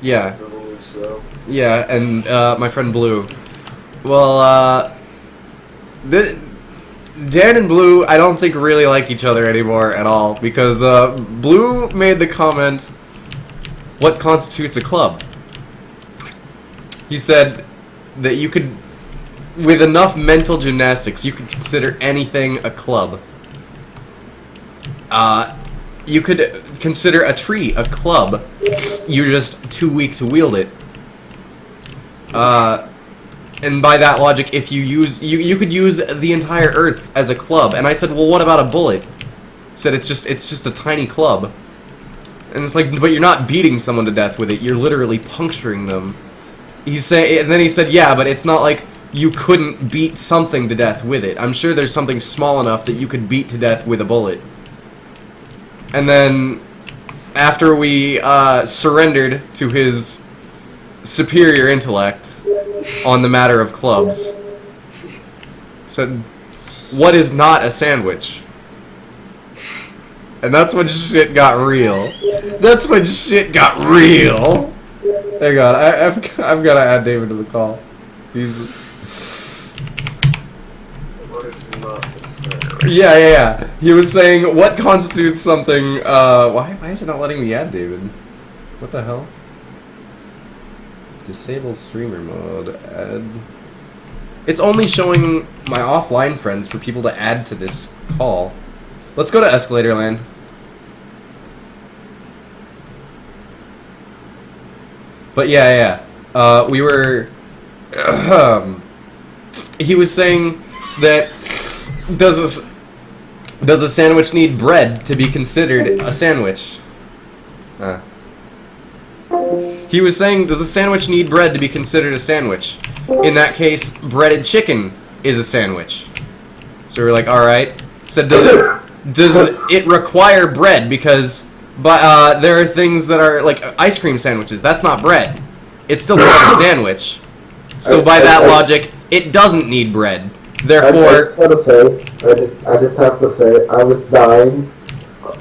Yeah. I believe so. Yeah, and my friend Blue. Well, Dan and Blue, I don't think really like each other anymore at all, because Blue made the comment, what constitutes a club? He said that you could, with enough mental gymnastics, you could consider anything a club. You could consider a tree a club. You're just too weak to wield it. And by that logic, if you use you could use the entire Earth as a club. And I said, well, what about a bullet? He said it's just a tiny club. And it's like, but you're not beating someone to death with it. You're literally puncturing them. And then he said, yeah, but it's not like you couldn't beat something to death with it. I'm sure there's something small enough that you could beat to death with a bullet. And then, after we surrendered to his superior intellect on the matter of clubs, said, what is not a sandwich? And that's when shit got real. That's when shit got real. Hang on, I've got to add David to the call. He's... What is not a sandwich? Yeah. He was saying, what constitutes something, why is it not letting me add David? What the hell? Disable streamer mode, add... It's only showing my offline friends for people to add to this call. Let's go to Escalatorland. But yeah. We were... he was saying that... Does a sandwich need bread to be considered a sandwich? He was saying, does a sandwich need bread to be considered a sandwich? In that case, breaded chicken is a sandwich. So we're like, alright. So does it require bread? Because there are things that are like ice cream sandwiches. That's not bread. It's still called a sandwich. So by that logic, it doesn't need bread. Therefore, I just have to say, I was dying.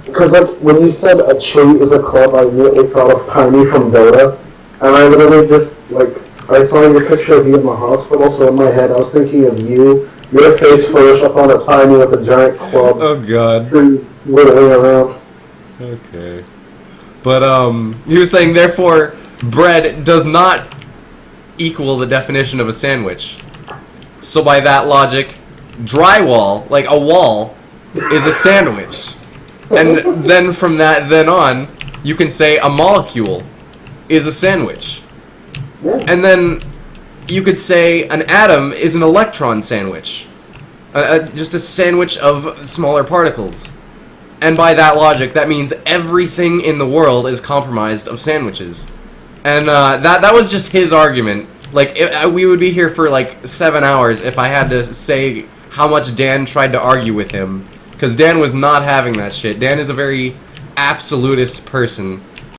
Because like, when you said a tree is a club, I immediately thought of Tiny from Dota. And I literally just, like, I saw your picture of you in the hospital, so in my head I was thinking of you, your face flourished up on a Tiny with a giant club. oh god. Tree whittling around. Okay. But, he was saying, therefore, bread does not equal the definition of a sandwich. So by that logic, drywall, like a wall, is a sandwich. And then from that then on, you can say a molecule is a sandwich. And then you could say an atom is an electron sandwich. Just a sandwich of smaller particles. And by that logic, that means everything in the world is comprised of sandwiches. And that was just his argument. Like, we would be here for like 7 hours if I had to say how much Dan tried to argue with him. Because Dan was not having that shit. Dan is a very absolutist person.